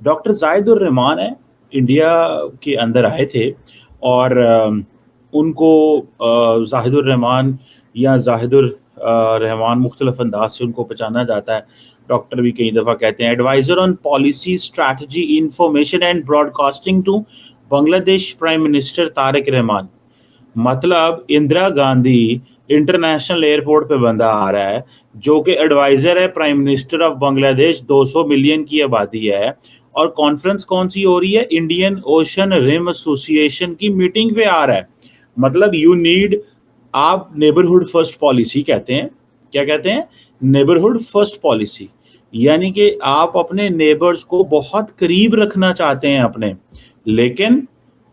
Doctor जाहिदुर Rahman है, India के अंदर आए थे और उनको जाहिदुर रहमान या जाहिदुर रहमान मुख्तलिफ अंदाज से उनको पहचाना जाता है। डॉक्टर भी कई दफ़ा कहते हैं adviser on policy strategy information and broadcasting to Bangladesh prime minister Tarique Rahman. मतलब इंदिरा गांधी इंटरनेशनल एयरपोर्ट पे बंदा आ रहा है जो कि एडवाइजर है prime minister of Bangladesh, 200 million की आबादी है। और कॉन्फ्रेंस कौन सी हो रही है? इंडियन ओशन रिम एसोसिएशन की मीटिंग पे आ रहा है। मतलब यू नीड, आप नेबरहुड फर्स्ट पॉलिसी कहते हैं, क्या कहते हैं? Neighbourhood first policy. यानी कि आप अपने नेबर्स को बहुत करीब रखना चाहते हैं अपने, लेकिन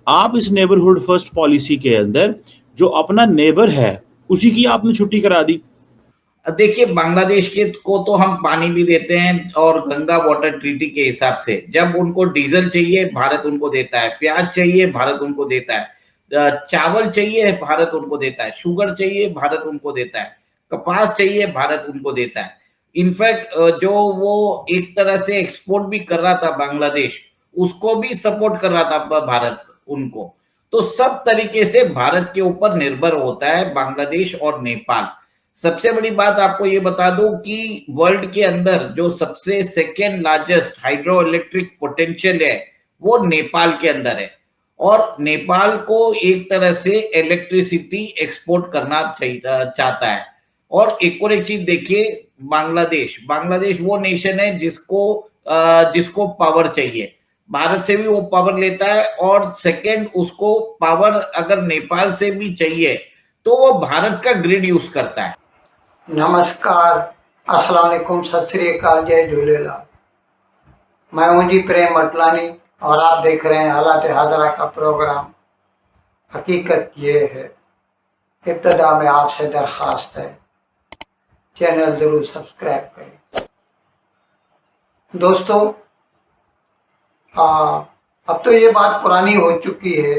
आप इस नेबरहुड फर्स्ट पॉलिसी के अंदर जो अपना नेबर है उसी की आपने छुट्टी करा दी। देखिए, बांग्लादेश के को तो हम पानी भी देते हैं और गंगा वाटर ट्रीटी के हिसाब से जब उनको डीजल चाहिए भारत उनको देता है, प्याज चाहिए भारत उनको देता है, चावल चाहिए भारत उनको देता है, शुगर चाहिए भारत उनको देता है, कपास चाहिए भारत उनको देता है। इनफैक्ट जो वो एक तरह से एक्सपोर्ट भी कर रहा था बांग्लादेश, उसको भी सपोर्ट कर रहा था भारत उनको। तो सब तरीके से भारत के ऊपर निर्भर होता है बांग्लादेश और नेपाल। सबसे बड़ी बात आपको ये बता दूं कि वर्ल्ड के अंदर जो सबसे second largest hydro electric potential है वो नेपाल के अंदर है। और नेपाल को एक तरह से इलेक्ट्रिसिटी एक्सपोर्ट करना चाहता है। और एक चीज देखिए, बांग्लादेश बांग्लादेश वो नेशन है जिसको पावर चाहिए, भारत से भी वो पावर लेता है। और सेकंड, उसको पावर अगर नेपाल से भी चाहिए तो वो भारत का ग्रिड यूज करता है। नमस्कार, अस्सलाम वालेकुम, सत श्री अकाल, जय झूलेलाल। मैं हूं जी प्रेम अटलानी और आप देख रहे हैं हालात हाजरा का प्रोग्राम। हकीकत ये है, इब्तदा में आपसे दरख्वास्त है चैनल जरूर सब्सक्राइब करें। दोस्तों, अब तो ये बात पुरानी हो चुकी है।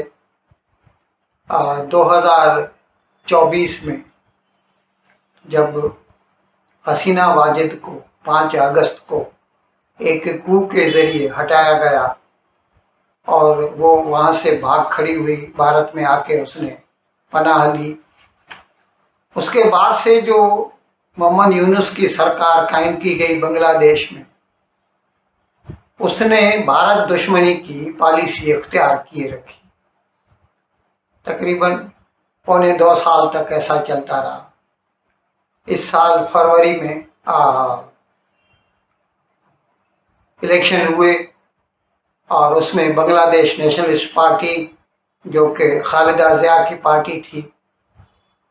2024 में जब हसीना वाजिद को 5 अगस्त को एक कू के जरिए हटाया गया और वो वहाँ से भाग खड़ी हुई, भारत में आके उसने पनाह ली। उसके बाद से जो मोहम्मद यूनुस की सरकार कायम की गई बांग्लादेश में, उसने भारत दुश्मनी की पॉलिसी इख्तियार किए रखी। तकरीबन 1.25 साल तक ऐसा चलता रहा। इस साल फरवरी में इलेक्शन हुए और उसमें बांग्लादेश नेशनलिस्ट पार्टी, जो कि खालिदा जिया की पार्टी थी,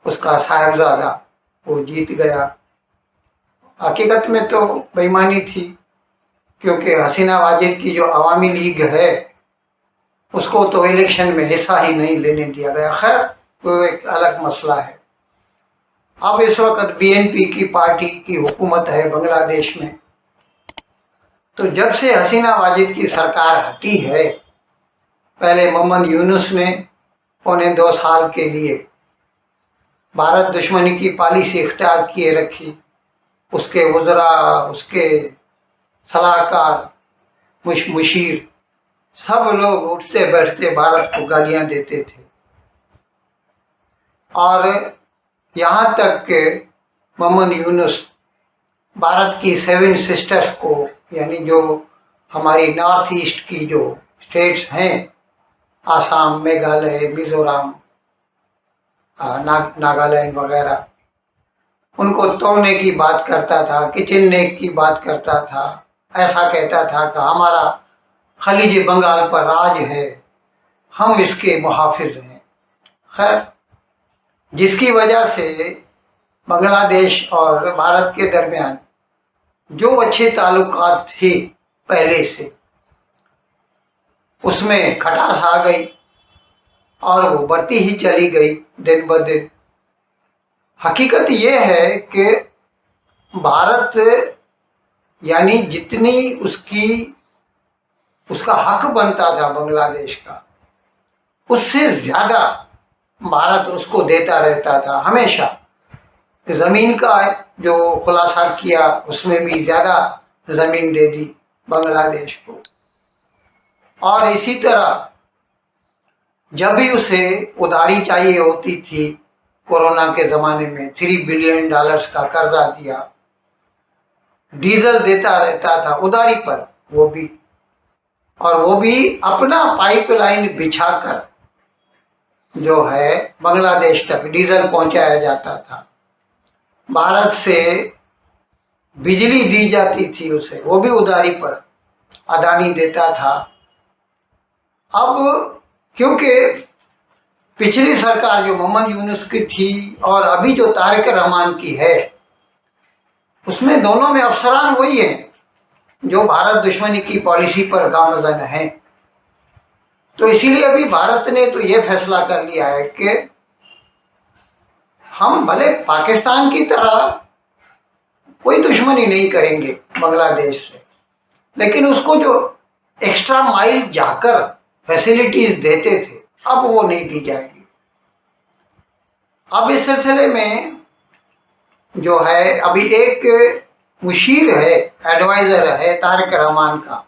उसका साहिबजादा वो जीत गया। हकीकत में तो बेईमानी थी, क्योंकि हसीना वाजिद की जो अवामी लीग है उसको तो इलेक्शन में हिस्सा ही नहीं लेने दिया गया। खैर, वो एक अलग मसला है। अब इस वक्त बीएनपी की पार्टी की हुकूमत है बांग्लादेश में। तो जब से हसीना वाजिद की सरकार हटी है, पहले मोहम्मद यूनुस ने 1.25 साल के लिए भारत दुश्मनी की पॉलिसी इख्तियार किए रखी। उसके वज़रा, उसके सलाहकार, मुशीर, सब लोग उठते बैठते भारत को गालियां देते थे। और यहाँ तक कि मोहम्मद यूनुस भारत की 7 सिस्टर्स को, यानी जो हमारी नॉर्थ ईस्ट की जो स्टेट्स हैं, आसाम, मेघालय, मिजोरम, नागालैंड वगैरह, उनको तोड़ने की बात करता था, किचन नेक की बात करता था। ऐसा कहता था कि हमारा खलीज बंगाल पर राज है, हम इसके मुहाफिज हैं। खैर, जिसकी वजह से बांग्लादेश और भारत के दरमियान जो अच्छे ताल्लुकात थे पहले से, उसमें खटास आ गई और वो बढ़ती ही चली गई दिन ब दिन। हकीकत ये है कि भारत, यानी जितनी उसका हक बनता था बांग्लादेश का, उससे ज़्यादा भारत उसको देता रहता था हमेशा। ज़मीन का जो खुलासा किया, उसमें भी ज़्यादा ज़मीन दे दी बांग्लादेश को। और इसी तरह जब भी उसे उधारी चाहिए होती थी, कोरोना के ज़माने में $3 बिलियन का कर्जा दिया, डीजल देता रहता था उधारी पर, वो भी अपना पाइपलाइन बिछाकर जो है बांग्लादेश तक डीजल पहुंचाया जाता था। भारत से बिजली दी जाती थी उसे, वो भी उधारी पर, अदानी देता था। अब क्योंकि पिछली सरकार जो मोहम्मद यूनुस की थी और अभी जो तारिक रहमान की है, उसमें दोनों में अफसरान वही हैं जो भारत दुश्मनी की पॉलिसी पर गामजन हैं। तो इसीलिए अभी भारत ने तो ये फैसला कर लिया है कि हम भले पाकिस्तान की तरह कोई दुश्मनी नहीं करेंगे बांग्लादेश से, लेकिन उसको जो एक्स्ट्रा माइल जाकर फैसिलिटीज देते थे, अब वो नहीं दी जाएगी। अब इस सिलसिले में जो है अभी एक मुशीर है, एडवाइजर है तारिक रहमान का,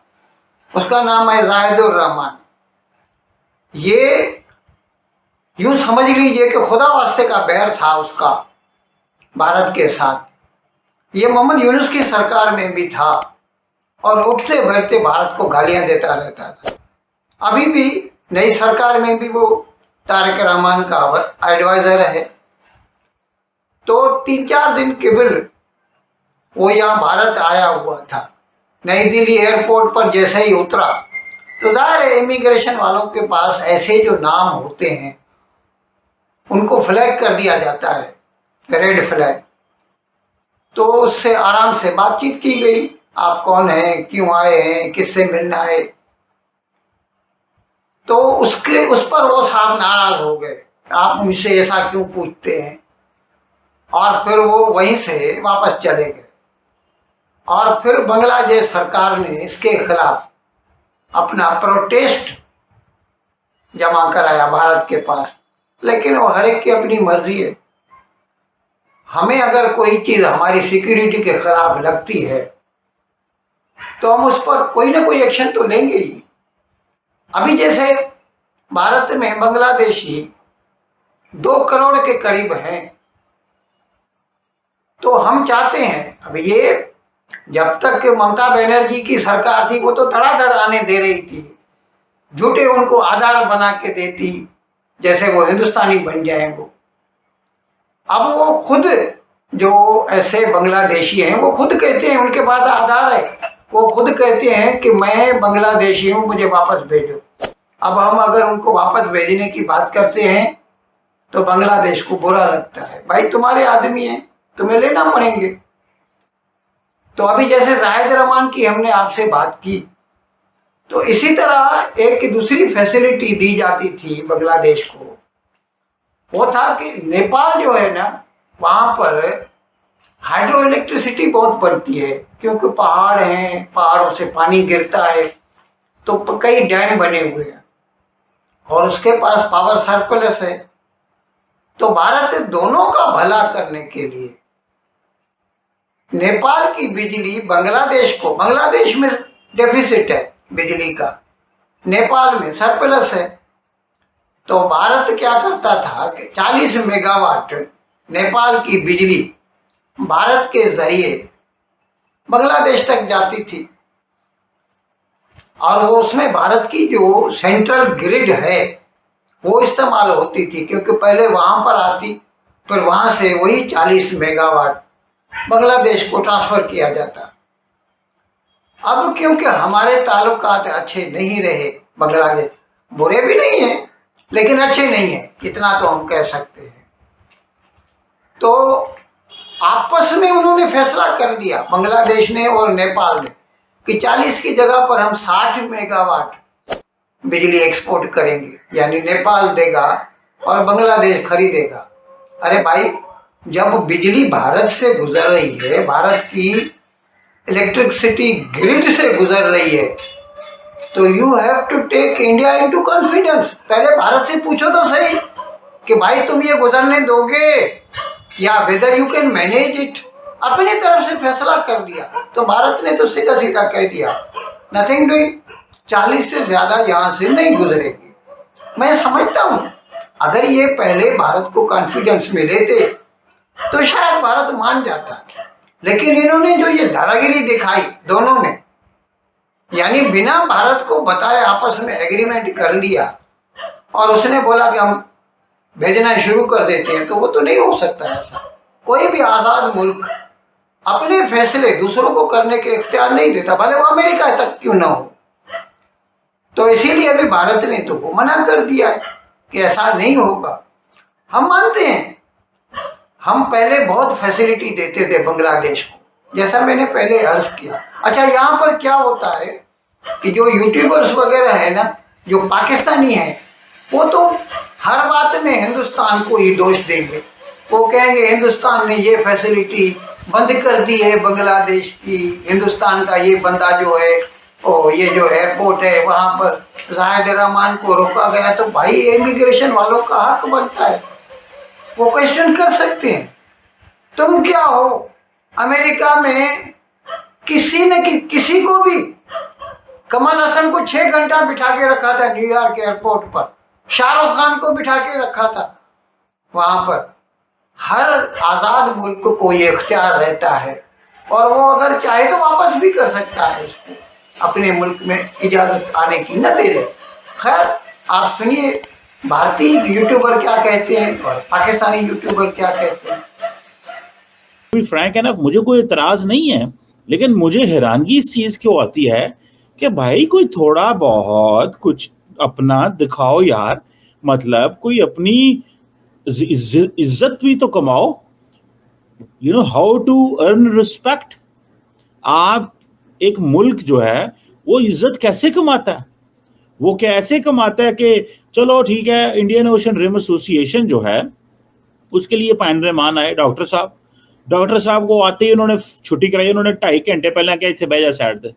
उसका नाम है जाहिदुर रहमान। ये यूं समझ लीजिए कि खुदा वास्ते का बैर था उसका भारत के साथ। ये मोहम्मद यूनुस की सरकार में भी था और उठते बैठते भारत को गालियां देता रहता था। अभी भी नई सरकार में भी वो तारिक रहमान का एडवाइजर है। तो 3-4 दिन केवल वो यहाँ भारत आया हुआ था। नई दिल्ली एयरपोर्ट पर जैसे ही उतरा तो जाहिर है इमिग्रेशन वालों के पास ऐसे जो नाम होते हैं उनको फ्लैग कर दिया जाता है, रेड फ्लैग। तो उससे आराम से बातचीत की गई, आप कौन हैं, क्यों आए हैं, किससे मिलना है। तो उस पर वो साहब नाराज हो गए, आप मुझसे ऐसा क्यों पूछते हैं, और फिर वो वहीं से वापस चले गए। और फिर बांग्लादेश सरकार ने इसके खिलाफ अपना प्रोटेस्ट जमा कराया भारत के पास। लेकिन वो हर एक की अपनी मर्जी है। हमें अगर कोई चीज़ हमारी सिक्योरिटी के खिलाफ लगती है तो हम उस पर कोई ना कोई एक्शन तो लेंगे ही। अभी जैसे भारत में बांग्लादेशी 2 करोड़ के करीब हैं, तो हम चाहते हैं, अभी ये जब तक ममता बनर्जी की सरकार थी वो तो धड़ाधड़ आने दे रही थी, झूठे उनको आधार बना के देती जैसे वो हिंदुस्तानी बन जाए वो। अब वो खुद जो ऐसे बांग्लादेशी हैं वो खुद कहते हैं, उनके पास आधार है, वो खुद कहते हैं कि मैं बांग्लादेशी हूँ, मुझे वापस भेजो। अब हम अगर उनको वापस भेजने की बात करते हैं तो बांग्लादेश को बुरा लगता है, भाई तुम्हारे आदमी हैं, तुम्हें लेना पड़ेंगे। तो अभी जैसे जाहिद रहमान की हमने आपसे बात की, तो इसी तरह एक दूसरी फैसिलिटी दी जाती थी बांग्लादेश को। वो था कि नेपाल जो है ना, वहाँ पर हाइड्रो इलेक्ट्रिसिटी बहुत बनती है, क्योंकि पहाड़ हैं, पहाड़ों से पानी गिरता है, तो कई डैम बने हुए हैं और उसके पास पावर सरप्लस है। तो भारत दोनों का भला करने के लिए नेपाल की बिजली बांग्लादेश को, बांग्लादेश में डेफिसिट है बिजली का, नेपाल में सरप्लस है, तो भारत क्या करता था कि 40 मेगावाट नेपाल की बिजली भारत के जरिए बांग्लादेश तक जाती थी। और वो उसमें भारत की जो सेंट्रल ग्रिड है वो इस्तेमाल होती थी, क्योंकि पहले वहाँ पर आती, फिर वहाँ से वही 40 मेगावाट बांग्लादेश को ट्रांसफ़र किया जाता। अब क्योंकि हमारे ताल्लुकात अच्छे नहीं रहे, बांग्लादेश बुरे भी नहीं हैं लेकिन अच्छे नहीं हैं, इतना तो हम कह सकते हैं। तो आपस में उन्होंने फैसला कर दिया, बांग्लादेश ने और नेपाल ने, कि 40 की जगह पर हम 60 मेगावाट बिजली एक्सपोर्ट करेंगे, यानी नेपाल देगा और बांग्लादेश खरीदेगा। अरे भाई, जब बिजली भारत से गुजर रही है, भारत की इलेक्ट्रिसिटी ग्रिड से गुजर रही है, तो you have to take India into confidence. पहले भारत से पूछो तो सही कि भाई तुम ये गुजरने दोगे या whether you can manage it. अपनी तरफ से फैसला कर दिया, तो भारत ने तो सीधा सीधा कह दिया नथिंग डूइंग, 40 से ज़्यादा यहाँ से नहीं गुजरेगी। मैं समझता हूँ अगर ये पहले भारत को कॉन्फिडेंस में लेते तो शायद भारत मान जाता, लेकिन इन्होंने जो ये दादागिरी दिखाई दोनों ने, यानी बिना भारत को बताए आपस में एग्रीमेंट कर लिया और उसने बोला कि हम भेजना शुरू कर देते हैं, तो वो तो नहीं हो सकता ऐसा। कोई भी आज़ाद मुल्क अपने फैसले दूसरों को करने के इख्तियार नहीं देता, भले वो अमेरिका तक क्यों ना हो। तो इसीलिए अभी भारत ने तो वो मना कर दिया है कि ऐसा नहीं होगा। हम मानते हैं, हम पहले बहुत फैसिलिटी देते थे बांग्लादेश को, जैसा मैंने पहले अर्ज किया। अच्छा, यहाँ पर क्या होता है कि जो यूट्यूबर्स वगैरह है ना, जो पाकिस्तानी है, वो तो हर बात में हिंदुस्तान को ही दोष देंगे। वो कहेंगे हिंदुस्तान ने ये फैसिलिटी बंद कर दी है बांग्लादेश की, हिंदुस्तान का ये बंदा जो है, ओ ये जो एयरपोर्ट है वहाँ पर जाहिद रहमान को रोका गया, तो भाई इमिग्रेशन वालों का हक बनता है, वो क्वेश्चन कर सकते हैं। तुम क्या हो, अमेरिका में किसी को भी, कमल हसन को 6 घंटा बिठा के रखा था न्यूयॉर्क एयरपोर्ट पर, शाहरुख खान को बिठा के रखा था वहां पर। हर आज़ाद मुल्क को ये इख्तियार रहता है और वो अगर चाहे तो वापस भी कर सकता है उसको, अपने मुल्क में इजाज़त आने की न दे रहे। खैर, आप सुनिए भारतीय यूट्यूबर क्या कहते हैं और पाकिस्तानी यूट्यूबर क्या कहते हैं। फ्रैंक एनफ मुझे कोई एतराज़ नहीं है, लेकिन मुझे हैरानगी इस चीज़ क्यों आती है कि भाई कोई थोड़ा बहुत कुछ अपना दिखाओ यार, मतलब कोई अपनी इज्जत भी तो कमाओ। You know how to earn respect. आप एक मुल्क जो है वो इज्जत कैसे कमाता है, वो कैसे कमाता है कि चलो ठीक है, इंडियन ओशन रिम एसोसिएशन जो है उसके लिए पैनरेमान आए डॉक्टर साहब को आते ही उन्होंने छुट्टी कराई, उन्होंने 2.5 घंटे पहले क्या इतने बह जा साइड थे,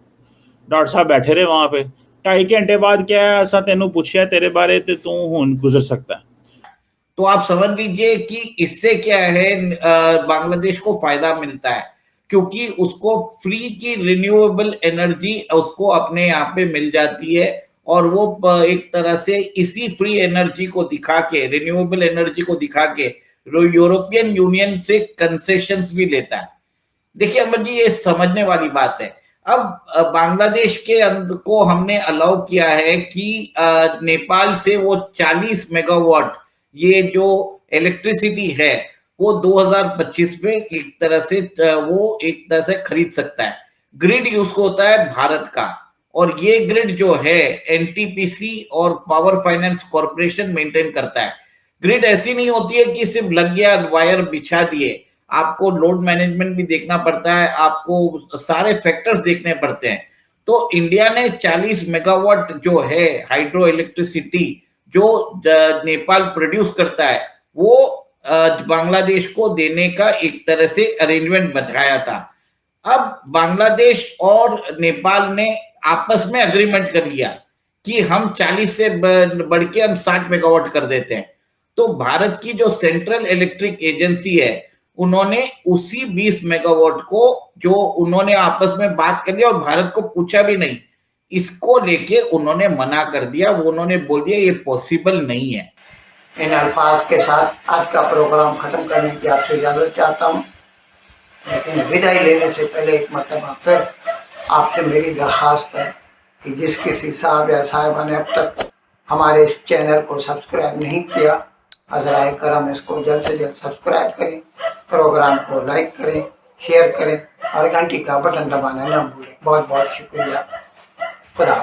डॉक्टर साहब बैठे रहे वहां पे। 2.5 घंटे बाद क्या है, ऐसा तेनों पूछा तेरे बारे ते तू हुन गुजर सकता है। तो आप समझ लीजिए कि इससे क्या है, बांग्लादेश को फायदा मिलता है क्योंकि उसको फ्री की रिन्यूएबल एनर्जी उसको अपने यहाँ पे मिल जाती है और वो एक तरह से इसी फ्री एनर्जी को दिखा के, रिन्यूएबल एनर्जी को दिखा के यूरोपियन यूनियन से कंसेशंस भी लेता है। देखिए अमर जी, ये समझने वाली बात है। अब बांग्लादेश के को हमने अलाउ किया है कि नेपाल से वो 40 मेगावाट ये जो इलेक्ट्रिसिटी है वो 2025 में एक तरह से खरीद सकता है। ग्रिड यूज होता है भारत का, और ये ग्रिड जो है एनटीपीसी और पावर फाइनेंस कॉर्पोरेशन मेंटेन करता है। ग्रिड ऐसी नहीं होती है कि सिर्फ लग गया वायर बिछा दिए, आपको लोड मैनेजमेंट भी देखना पड़ता है, आपको सारे फैक्टर्स देखने पड़ते हैं। तो इंडिया ने 40 मेगावाट जो है हाइड्रो इलेक्ट्रिसिटी जो नेपाल प्रोड्यूस करता है वो बांग्लादेश को देने का एक तरह से अरेंजमेंट बनाया था। अब बांग्लादेश और नेपाल ने आपस में अग्रीमेंट कर लिया कि हम 40 से बढ़ के हम 60 मेगावाट कर देते हैं। तो भारत की जो सेंट्रल इलेक्ट्रिक एजेंसी है उन्होंने उसी 20 मेगावाट को जो उन्होंने आपस में बात कर लिया और भारत को पूछा भी नहीं, इसको लेके उन्होंने मना कर दिया। वो उन्होंने बोल दिया ये पॉसिबल नहीं है। इन अल्फाज के साथ आज का प्रोग्राम खत्म करने की आपसे इजाजत चाहता हूँ, लेकिन विदाई लेने से पहले एक मरतबा फिर आपसे मेरी दरख्वास्त है कि जिस किसी साहब या साहिबा ने अब तक हमारे इस चैनल को सब्सक्राइब नहीं किया, अज़राए करम इसको जल्द से जल्द सब्सक्राइब करें, प्रोग्राम को लाइक करें, शेयर करें और घंटी का बटन दबाना न भूलें। बहुत बहुत शुक्रिया। खुदा।